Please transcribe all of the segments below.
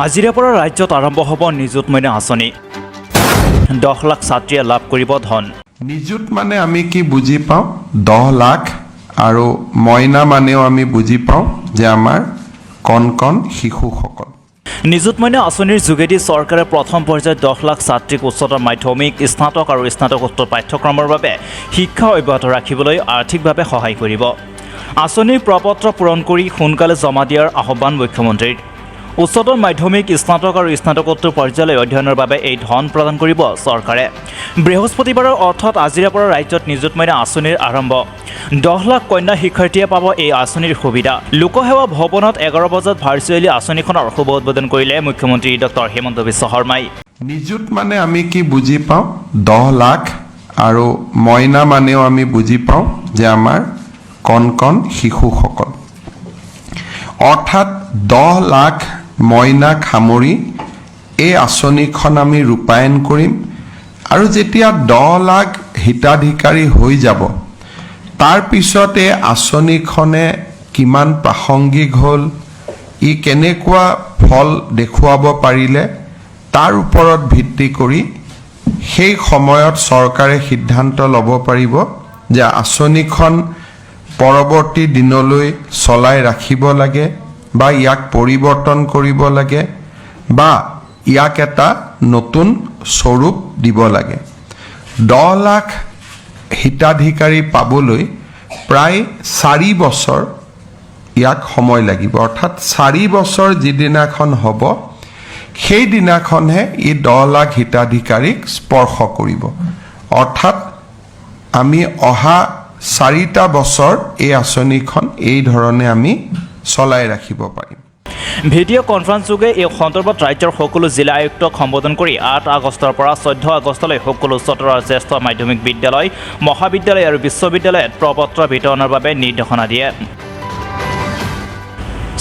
আজিৰে পৰা ৰাজ্যত আৰম্ভ হ'ব নিযুত মইনা আঁচনি 10 লাখ ছাত্ৰীয়ে লাভ কৰিব ধন নিযুত মানে আমি কি বুজি পাওঁ 10 লাখ আৰু মইনা মানেও আমি বুজি পাওঁ যে আমাৰ কণ কণ শিশুসকল নিযুত মইনা আঁচনিৰ যোগেদি চৰকাৰে প্ৰথম পৰ্যায়ত 10 লাখ ছাত্ৰীক উচ্চতৰ মাধ্যমিক স্নাতক আৰু স্নাতকোত্তৰ পাঠ্যক্ৰমৰ বাবে শিক্ষা অব্যাহত ৰাখিবলৈ আৰ্থিকভাৱে সহায় কৰিব আঁচনিৰ প্ৰপত্ৰ পূৰণ কৰি সোনকালে জমা দিয়াৰ আহ্বান মুখ্যমন্ত্ৰীৰ উচ্চতৰ মাধ্যমিক স্নাতক আৰু স্নাতকোত্তৰ পৰ্যায়লৈ অধ্যয়নৰ বাবে এই ধন প্ৰদান কৰিব চৰকাৰে বৃহস্পতিবাৰৰ অৰ্থত আজিৰে পৰা ৰাজ্যত নিযুত মইনা আঁচনিৰ আৰম্ভ 10 লাখ কন্যা শিক্ষাৰ্থীয়ে পাব এই আঁচনিৰ সুবিধা লোকসেৱা ভৱনত 11 বজাত ভাৰ্চুৱেলি আঁচনিখনৰ শুভ উদ্বোধন কৰিলে মুখ্যমন্ত্ৰী ডক্টৰ হিমন্ত বিশ্ব শৰ্মাই নিযুত মানে আমি কি বুজি পাওঁ 10 লাখ আৰু মইনা মানেও আমি বুজি পাওঁ যে আমাৰ কণ কণ শিশুসকল অৰ্থাৎ 10 লাখ মইনা খামৰি এই আঁচনিখন আমি ৰূপায়ণ কৰিম আৰু যেতিয়া 10 লাখ হিতাধিকাৰী হৈ যাব তাৰ পিছতে আঁচনিখনে কিমান প্ৰাসংগিক হ'ল ই কেনেকুৱা ফল দেখুৱাব পাৰিলে তাৰ ওপৰত ভিত্তি কৰি সেই সময়ত চৰকাৰে সিদ্ধান্ত ল'ব পাৰিব যে আঁচনিখন পৰৱৰ্তী দিনলৈ চলাই ৰাখিব লাগে বা ইয়াক পৰিৱৰ্তন কৰিব লাগে বা ইয়াক এটা নতুন স্বৰূপ দিব লাগে 10 লাখ হিতাধিকাৰী পাবলৈ প্ৰায় 4 বছৰ ইয়াক সময় লাগিব অৰ্থাৎ 4 বছৰ যিদিনাখন হ'ব সেই দিনাখনহে ই 10 লাখ হিতাধিকাৰীক স্পৰ্শ কৰিব অৰ্থাৎ আমি অহা 4টা বছৰ এই আঁচনিখন এই ধৰণে আমি চলাই ৰাখিব পাৰিম ভিডিঅ' কনফাৰেন্সযোগে এই সন্দৰ্ভত ৰাজ্যৰ সকলো জিলা আয়ুক্তক সম্বোধন কৰি 8 আগষ্টৰ পৰা 14 আগষ্টলৈ সকলো উচ্চতৰ আৰু জ্যেষ্ঠ মাধ্যমিক বিদ্যালয় মহাবিদ্যালয় আৰু বিশ্ববিদ্যালয়ত প্ৰপত্ৰ বিতৰণৰ বাবে নিৰ্দেশনা দিয়ে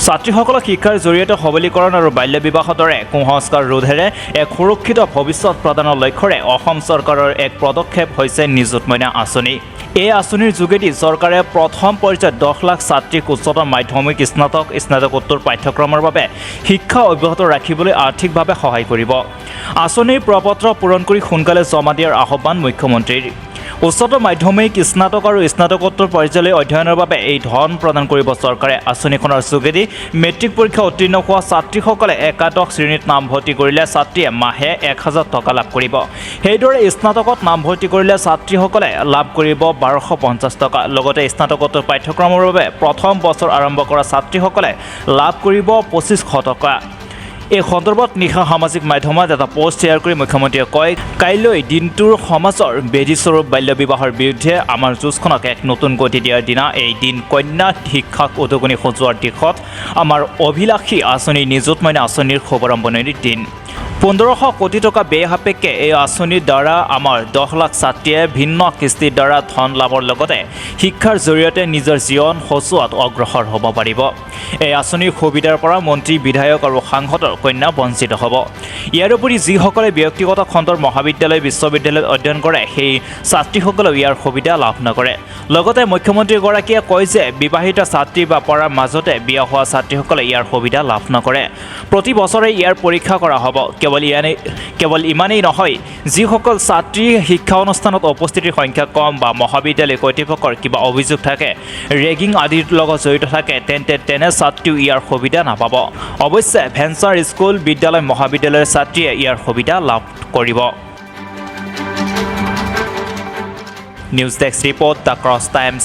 ছাত্ৰীসকলক শিক্ষাৰ জৰিয়তে সবলীকৰণ আৰু বাল্য বিবাহৰ দৰে কুসংস্কাৰ ৰোধেৰে এক সুৰক্ষিত ভৱিষ্যত প্ৰদানৰ লক্ষ্যৰে অসম চৰকাৰৰ এক পদক্ষেপ হৈছে নিযুত মইনা আঁচনি এই আঁচনিৰ যোগেদি চৰকাৰে প্ৰথম পৰ্যায়ত 10 লাখ ছাত্ৰীক উচ্চতৰ মাধ্যমিক স্নাতকোত্তৰ পাঠ্যক্ৰমৰ বাবে শিক্ষা অব্যাহত ৰাখিবলৈ আৰ্থিকভাৱে সহায় কৰিব আঁচনিৰ প্ৰপত্ৰ পূৰণ কৰি সোনকালে জমা দিয়াৰ আহ্বান মুখ্যমন্ত্ৰীৰ উচ্চতৰ মাধ্যমিক স্নাতক আৰু স্নাতকোত্তৰ পৰ্যায়লৈ অধ্যয়নৰ বাবে এই ধন প্ৰদান কৰিব চৰকাৰে আঁচনিখনৰ যোগেদি মেট্ৰিক পৰীক্ষা উত্তীৰ্ণ হোৱা ছাত্ৰীসকলে একাদশ শ্ৰেণীত নামভৰ্তি কৰিলে ছাত্ৰীয়ে মাহে 1000 টকা লাভ কৰিব সেইদৰে স্নাতকত নামভৰ্তি কৰিলে ছাত্ৰীসকলে লাভ কৰিব 1250 টকা লগতে স্নাতকোত্তৰ পাঠ্যক্ৰমৰ বাবে প্ৰথম বছৰ আৰম্ভ কৰা ছাত্ৰীসকলে লাভ কৰিব 2500 টকা এই সন্দৰ্ভত নিশা সামাজিক মাধ্যমত এটা পোষ্ট শ্বেয়াৰ কৰি মুখ্যমন্ত্ৰীয়ে কয় কাইলৈ দিনটোৰ সমাজৰ বেদীস্বৰূপ বাল্য বিবাহৰ বিৰুদ্ধে আমাৰ যুঁজখনক এক নতুন গতি দিয়াৰ দিনা এই দিন কন্যা শিক্ষাক উদগনি সজোৱাৰ দিশত আমাৰ অভিলাষী আঁচনি নিযুত মইনা আঁচনিৰ শুভাৰম্ভণিৰ দিন 1500 কোটি টকা ব্যয় সাপেক্ষে এই আঁচনিৰ দ্বাৰা আমাৰ 10 লাখ ছাত্ৰীয়ে ভিন্ন কিস্তিৰ দ্বাৰা ধন লাভৰ লগতে শিক্ষাৰ জৰিয়তে নিজৰ জীৱন সচোৱাত অগ্ৰসৰ হ'ব পাৰিব এই আঁচনিৰ সুবিধাৰ পৰা মন্ত্ৰী বিধায়ক আৰু সাংসদৰ কন্যা বঞ্চিত হ'ব ইয়াৰ উপৰি যিসকলে ব্যক্তিগত খণ্ডৰ মহাবিদ্যালয় বিশ্ববিদ্যালয়ত অধ্যয়ন কৰে সেই ছাত্ৰীসকলেও ইয়াৰ সুবিধা লাভ নকৰে লগতে মুখ্যমন্ত্ৰীগৰাকীয়ে কয় যে বিবাহিত ছাত্ৰী বা পঢ়াৰ মাজতে বিয়া হোৱা ছাত্ৰীসকলে ইয়াৰ সুবিধা লাভ নকৰে প্ৰতি বছৰে ইয়াৰ পৰীক্ষা কৰা হ'ব কেৱল ইমানেই নহয় যিসকল ছাত্ৰী শিক্ষা অনুষ্ঠানত উপস্থিতিৰ সংখ্যা কম বা মহাবিদ্যালয় কৰ্তৃপক্ষৰ কিবা অভিযোগ থাকে ৰেগিং আদিৰ লগত জড়িত থাকে তেনে ছাত্ৰীও ইয়াৰ সুবিধা নাপাব অৱশ্যে ভেঞ্চাৰ স্কুল বিদ্যালয় মহাবিদ্যালয়ৰ ছাত্ৰীয়ে ইয়াৰ সুবিধা লাভ কৰিব news desk report the cross times